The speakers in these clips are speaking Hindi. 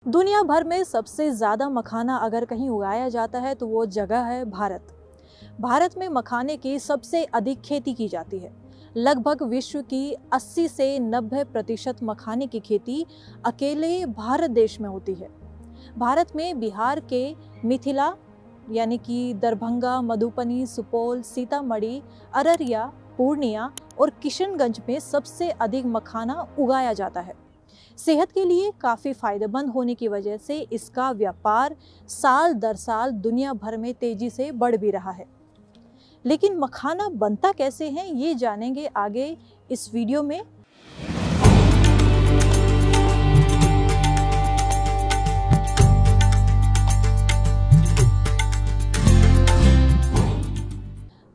दुनिया भर में सबसे ज़्यादा मखाना अगर कहीं उगाया जाता है तो वो जगह है भारत। भारत में मखाने की सबसे अधिक खेती की जाती है। लगभग विश्व की 80 से 90% मखाने की खेती अकेले भारत देश में होती है। भारत में बिहार के मिथिला यानी कि दरभंगा, मधुबनी, सुपौल, सीतामढ़ी, अररिया, पूर्णिया और किशनगंज में सबसे अधिक मखाना उगाया जाता है। सेहत के लिए काफ़ी फायदेमंद होने की वजह से इसका व्यापार साल दर साल दुनिया भर में तेजी से बढ़ भी रहा है। लेकिन मखाना बनता कैसे है ये जानेंगे आगे इस वीडियो में।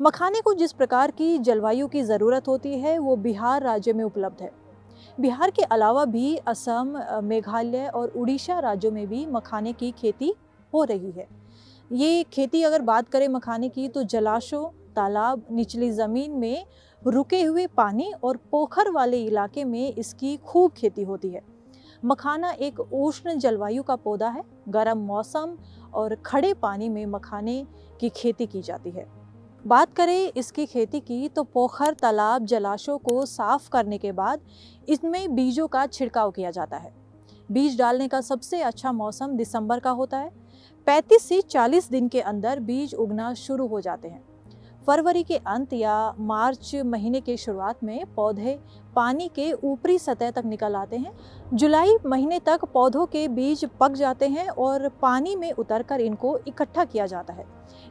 मखाने को जिस प्रकार की जलवायु की ज़रूरत होती है वो बिहार राज्य में उपलब्ध है। बिहार के अलावा भी असम, मेघालय और उड़ीसा राज्यों में भी मखाने की खेती हो रही है। ये खेती अगर बात करें मखाने की तो जलाशयों, तालाब, निचली ज़मीन में रुके हुए पानी और पोखर वाले इलाके में इसकी खूब खेती होती है। मखाना एक उष्ण जलवायु का पौधा है। गर्म मौसम और खड़े पानी में मखाने की खेती की जाती है। बात करें इसकी खेती की तो पोखर, तालाब, जलाशयों को साफ करने के बाद इसमें बीजों का छिड़काव किया जाता है। बीज डालने का सबसे अच्छा मौसम दिसंबर का होता है। 35 से 40 दिन के अंदर बीज उगना शुरू हो जाते हैं। फरवरी के अंत या मार्च महीने के शुरुआत में पौधे पानी के ऊपरी सतह तक निकल आते हैं। जुलाई महीने तक पौधों के बीज पक जाते हैं और पानी में उतरकर इनको इकट्ठा किया जाता है।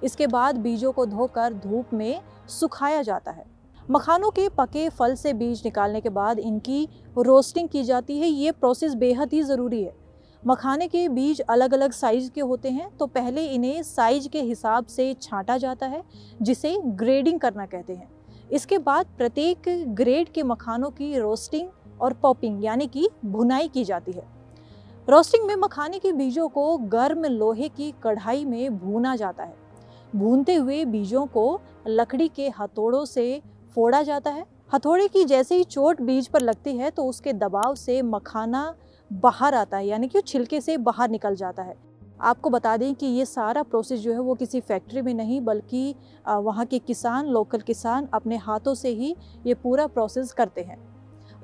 इसके बाद बीजों को धोकर धूप में सुखाया जाता है। मखानों के पके फल से बीज निकालने के बाद इनकी रोस्टिंग की जाती है। ये प्रोसेस बेहद ही ज़रूरी है। मखाने के बीज अलग अलग साइज़ के होते हैं, तो पहले इन्हें साइज के हिसाब से छांटा जाता है, जिसे ग्रेडिंग करना कहते हैं। इसके बाद प्रत्येक ग्रेड के मखानों की रोस्टिंग और पॉपिंग यानी कि भुनाई की जाती है। रोस्टिंग में मखाने के बीजों को गर्म लोहे की कढ़ाई में भूना जाता है। भूनते हुए बीजों को लकड़ी के हथौड़ों से फोड़ा जाता है। हथौड़े की जैसे ही चोट बीज पर लगती है तो उसके दबाव से मखाना बाहर आता है, यानी कि छिलके से बाहर निकल जाता है। आपको बता दें कि ये सारा प्रोसेस जो है वो किसी फैक्ट्री में नहीं बल्कि वहाँ के किसान, लोकल किसान अपने हाथों से ही ये पूरा प्रोसेस करते हैं।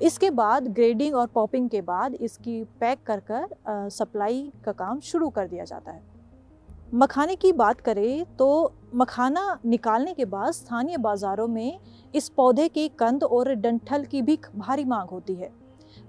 इसके बाद ग्रेडिंग और पॉपिंग के बाद इसकी पैक कर सप्लाई का काम शुरू कर दिया जाता है। मखाने की बात करें तो मखाना निकालने के बाद स्थानीय बाज़ारों में इस पौधे के कंद और डंठल की भी भारी मांग होती है।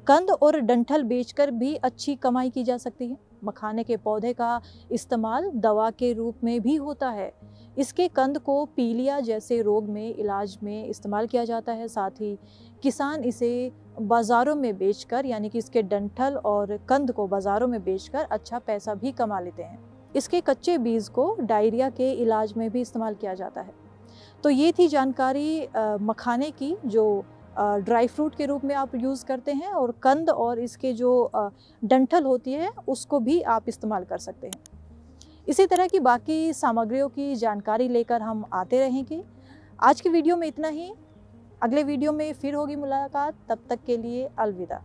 कंद और डंठल बेचकर भी अच्छी कमाई की जा सकती है। मखाने के पौधे का इस्तेमाल दवा के रूप में भी होता है। इसके कंद को पीलिया जैसे रोग में इलाज में इस्तेमाल किया जाता है। साथ ही किसान इसे बाज़ारों में बेचकर यानी कि इसके डंठल और कंद को बाज़ारों में बेचकर अच्छा पैसा भी कमा लेते हैं। इसके कच्चे बीज को डायरिया के इलाज में भी इस्तेमाल किया जाता है। तो ये थी जानकारी मखाने की, जो ड्राई फ्रूट के रूप में आप यूज़ करते हैं, और कंद और इसके जो डंठल होती है उसको भी आप इस्तेमाल कर सकते हैं। इसी तरह की बाकी सामग्रियों की जानकारी लेकर हम आते रहेंगे। आज की वीडियो में इतना ही। अगले वीडियो में फिर होगी मुलाकात। तब तक के लिए अलविदा।